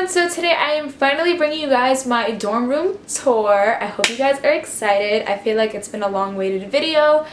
everyone, so today I am finally bringing you guys my dorm room tour. I hope you guys are excited. I feel like it's been a long-awaited video,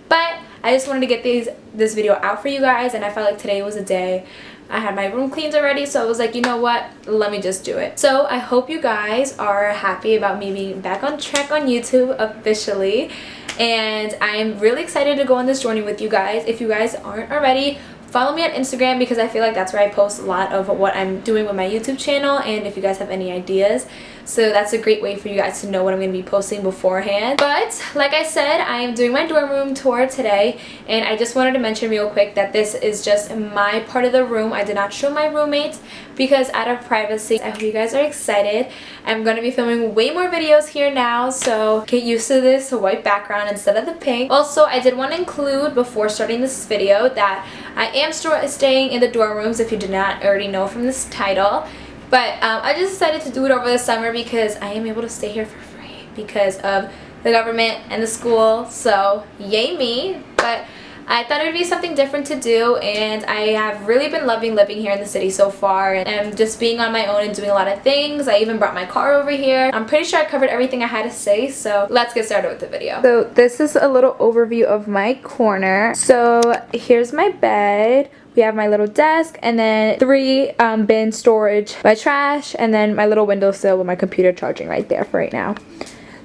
but I just wanted to get this video out for you guys, and I felt like today was a day. I had my room cleaned already, so I was like, you know what, let me just do it. So I hope you guys are happy about me being back on track on YouTube officially, and I am really excited to go on this journey with you guys. If you guys aren't already, follow me on Instagram because I feel like that's where I post a lot of what I'm doing with my YouTube channel, and if you guys have any ideas. So that's a great way for you guys to know what I'm going to be posting beforehand. But like I said, I am doing my dorm room tour today, and I just wanted to mention real quick that this is just my part of the room. I did not show my roommates because out of privacy. I hope you guys are excited. I'm going to be filming way more videos here now, so get used to this white background instead of the pink. Also, I did want to include before starting this video that I am staying in the dorm rooms, if you did not already know from this title. But I just decided to do it over the summer because I am able to stay here for free because of the government and the school, so yay me. But I thought it would be something different to do, and I have really been loving living here in the city so far, and just being on my own and doing a lot of things. I even brought my car over here. I'm pretty sure I covered everything I had to say, so let's get started with the video. So this is a little overview of my corner. So here's my bed. We have my little desk, and then 3 bin storage, my trash, and then my little windowsill with my computer charging right there for right now.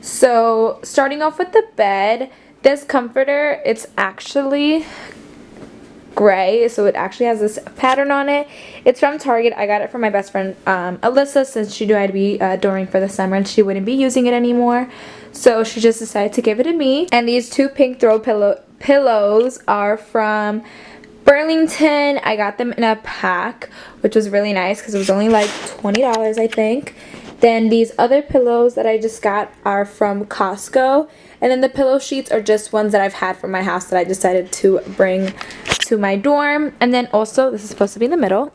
So starting off with the bed, this comforter, it's actually gray, so it actually has this pattern on it. It's from Target. I got it from my best friend Alyssa, since she knew I'd be dorming for the summer and she wouldn't be using it anymore. So she just decided to give it to me. And these 2 pink throw pillows are from Burlington. I got them in a pack, which was really nice because it was only like $20, I think. Then these other pillows that I just got are from Costco, and then the pillow sheets are just ones that I've had from my house that I decided to bring to my dorm. And then also, this is supposed to be in the middle,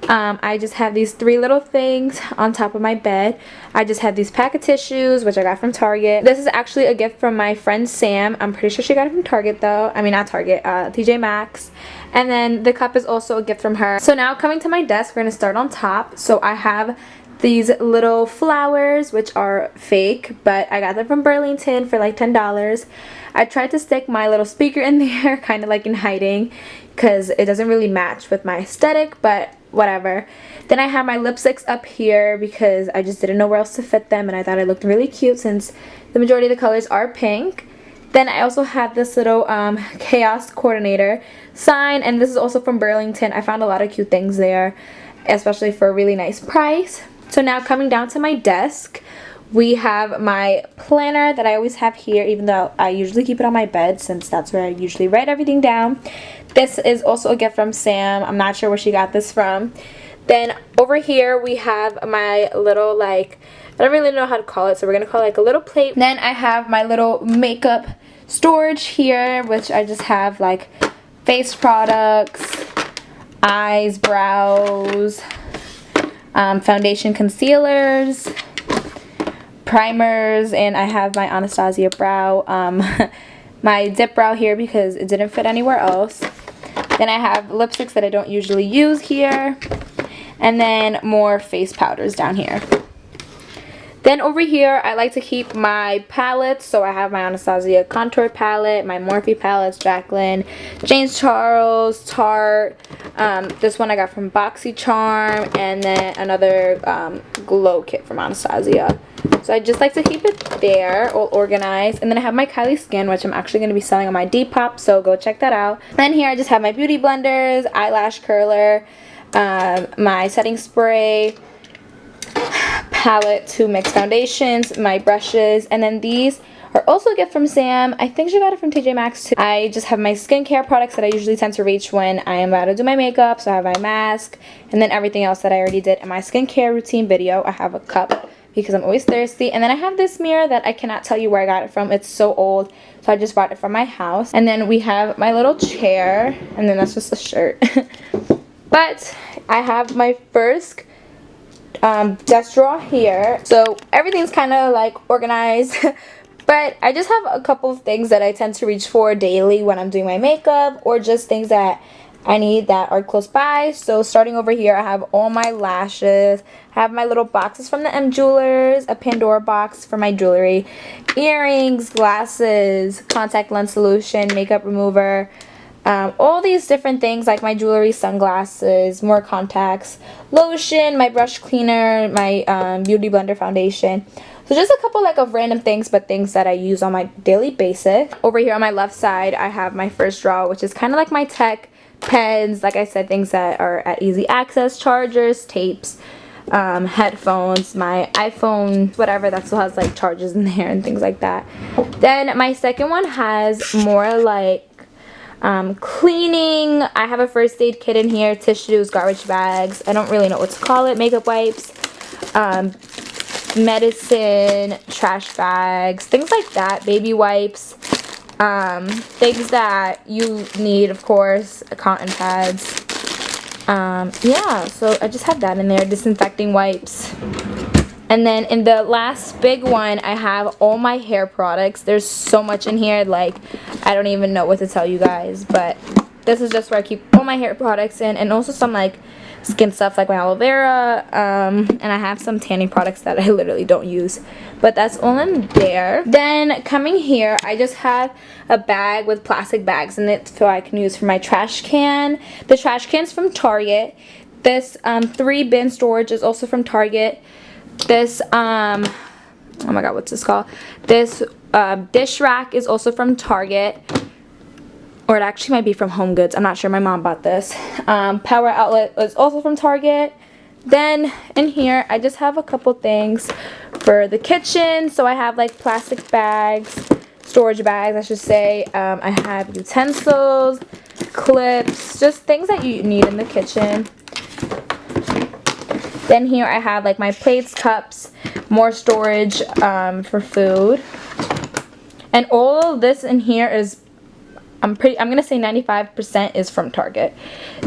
I just have these 3 little things on top of my bed. I just have these pack of tissues, which I got from Target. This is actually a gift from my friend Sam. I'm pretty sure she got it from Target though. I mean, not Target, TJ Maxx. And then the cup is also a gift from her. So now coming to my desk, we're going to start on top. So I have these little flowers, which are fake, but I got them from Burlington for like $10. I tried to stick my little speaker in there, kind of like in hiding, because it doesn't really match with my aesthetic, but whatever. Then I have my lipsticks up here because I just didn't know where else to fit them, and I thought it looked really cute since the majority of the colors are pink. Then I also have this little chaos coordinator sign, and this is also from Burlington. I found a lot of cute things there, especially for a really nice price. So now coming down to my desk, we have my planner that I always have here, even though I usually keep it on my bed since that's where I usually write everything down. This is also a gift from Sam. I'm not sure where she got this from. Then over here we have my little, like, I don't really know how to call it, so we're going to call it like a little plate. Then I have my little makeup storage here, which I just have like face products, eyes, brows, foundation, concealers, primers, and I have my Anastasia brow, my dip brow here because it didn't fit anywhere else. Then I have lipsticks that I don't usually use here, and then more face powders down here. Then over here, I like to keep my palettes. So I have my Anastasia contour palette, my Morphe palettes, Jaclyn, James Charles, Tarte. This one I got from BoxyCharm, and then another glow kit from Anastasia. So I just like to keep it there, all organized. And then I have my Kylie Skin, which I'm actually going to be selling on my Depop, so go check that out. And here I just have my beauty blenders, eyelash curler, my setting spray, palette to mix foundations, my brushes, and then these are also a gift from Sam. I think she got it from TJ Maxx too. I just have my skincare products that I usually tend to reach when I am about to do my makeup. So I have my mask, and then everything else that I already did in my skincare routine video. I have a cup because I'm always thirsty, and then I have this mirror that I cannot tell you where I got it from. It's so old, so I just bought it from my house. And then we have my little chair, and then that's just a shirt. But I have my first desk drawer here, so everything's kind of like organized. But I just have a couple of things that I tend to reach for daily when I'm doing my makeup, or just things that I need that are close by. So starting over here, I have all my lashes. I have my little boxes from the M Jewelers, a Pandora box for my jewelry, earrings, glasses, contact lens solution, makeup remover, all these different things like my jewelry, sunglasses, more contacts, lotion, my brush cleaner, my beauty blender foundation. So just a couple like of random things, but things that I use on my daily basis. Over here on my left side, I have my first drawer, which is kind of like my tech, pens, like I said, things that are at easy access, chargers, tapes, headphones, my iPhone, whatever that still has like charges in there and things like that. Then my second one has more like cleaning. I have a first aid kit in here, tissues, garbage bags, I don't really know what to call it, makeup wipes, medicine, trash bags, things like that, baby wipes, things that you need, of course, cotton pads. Yeah, so I just have that in there, disinfecting wipes. And then in the last big one, I have all my hair products. There's so much in here, like, I don't even know what to tell you guys, but this is just where I keep all my hair products in, and also some, like, skin stuff like my aloe vera, and I have some tanning products that I literally don't use, but that's all in there. Then coming here, I just have a bag with plastic bags in it so I can use for my trash can. The trash can's from Target. This 3-bin storage is also from Target. This oh my god, what's this called? This dish rack is also from Target, or it actually might be from Home Goods, I'm not sure, my mom bought this. Power outlet is also from Target. Then in here I just have a couple things for the kitchen. So I have like plastic bags, storage bags I should say. I have utensils, clips, just things that you need in the kitchen. Then here I have like my plates, cups, more storage for food. And all of this in here is, I'm gonna say 95% is from Target.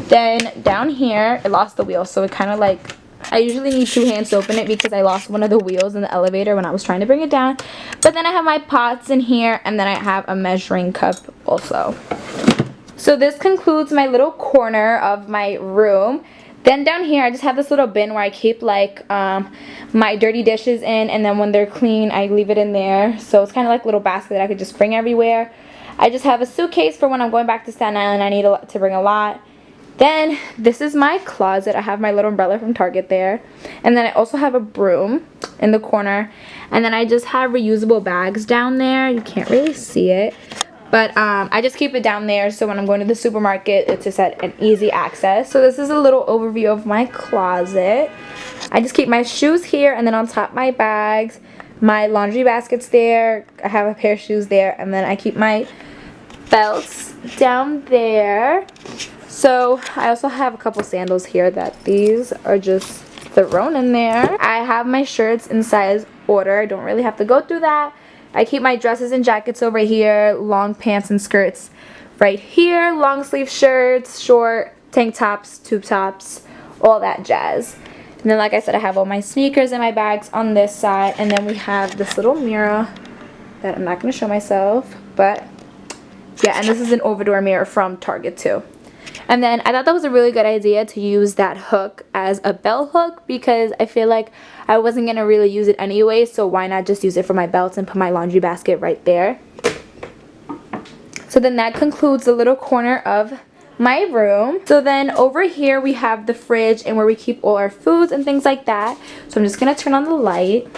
Then down here, I lost the wheel, so it kind of like, I usually need 2 hands to open it because I lost one of the wheels in the elevator when I was trying to bring it down. But then I have my pots in here, and then I have a measuring cup also. So this concludes my little corner of my room. Then down here, I just have this little bin where I keep like my dirty dishes in, and then when they're clean, I leave it in there. So it's kind of like a little basket that I could just bring everywhere. I just have a suitcase for when I'm going back to Staten Island. I need to bring a lot. Then this is my closet. I have my little umbrella from Target there. And then I also have a broom in the corner. And then I just have reusable bags down there. You can't really see it. But I just keep it down there so when I'm going to the supermarket, it's just at an easy access. So this is a little overview of my closet. I just keep my shoes here, and then on top my bags. My laundry basket's there. I have a pair of shoes there, and then I keep my belts down there. So I also have a couple sandals here that these are just thrown in there. I have my shirts in size order. I don't really have to go through that. I keep my dresses and jackets over here, long pants and skirts right here, long sleeve shirts, short tank tops, tube tops, all that jazz. And then like I said, I have all my sneakers and my bags on this side, and then we have this little mirror that I'm not going to show myself, but yeah, and this is an over-door mirror from Target too. And then I thought that was a really good idea to use that hook as a belt hook because I feel like I wasn't going to really use it anyway, so why not just use it for my belts and put my laundry basket right there. So then that concludes the little corner of my room. So then over here we have the fridge and where we keep all our foods and things like that. So I'm just going to turn on the light.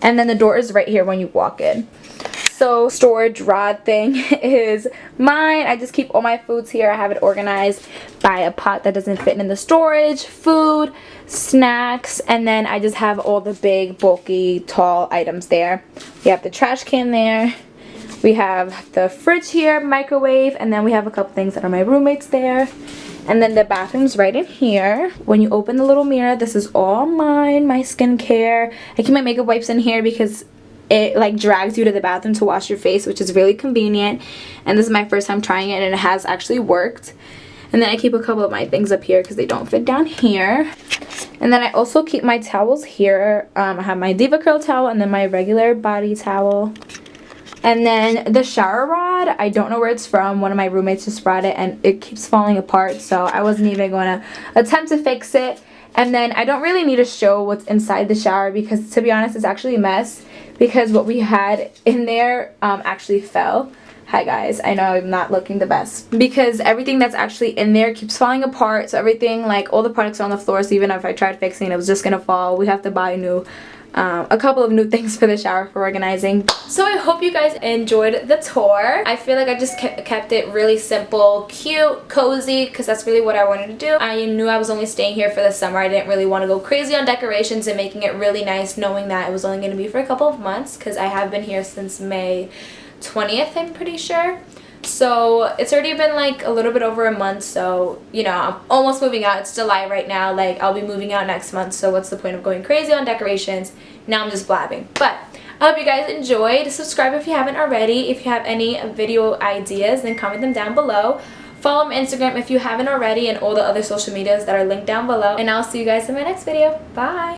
And then the door is right here when you walk in. So storage rod thing is mine. I just keep all my foods here. I have it organized by a pot that doesn't fit in the storage, food, snacks, and then I just have all the big, bulky, tall items there. We have the trash can there. We have the fridge here, microwave, and then we have a couple things that are my roommates there. And then the bathroom's right in here. When you open the little mirror, this is all mine, my skincare. I keep my makeup wipes in here because it like drags you to the bathroom to wash your face, which is really convenient. And this is my first time trying it, and it has actually worked. And then I keep a couple of my things up here because they don't fit down here. And then I also keep my towels here. I have my Diva Curl towel and then my regular body towel. And then the shower rod, I don't know where it's from. One of my roommates just brought it and it keeps falling apart, so I wasn't even going to attempt to fix it. And then I don't really need to show what's inside the shower because, to be honest, it's actually a mess because what we had in there actually fell. Hi guys, I know I'm not looking the best because everything that's actually in there keeps falling apart. So everything, like all the products are on the floor, so even if I tried fixing it, it was just gonna fall. We have to buy a couple of new things for the shower for organizing. So I hope you guys enjoyed the tour. I feel like I just kept it really simple, cute, cozy, because that's really what I wanted to do. I knew I was only staying here for the summer. I didn't really want to go crazy on decorations and making it really nice, knowing that it was only going to be for a couple of months, because I have been here since May 20th, I'm pretty sure. So it's already been like a little bit over a month, so you know, I'm almost moving out. It's July right now, like I'll be moving out next month, so what's the point of going crazy on decorations? Now I'm just blabbing. But I hope you guys enjoyed. Subscribe if you haven't already. If you have any video ideas, then comment them down below. Follow my Instagram if you haven't already, and all the other social medias that are linked down below. And I'll see you guys in my next video. Bye!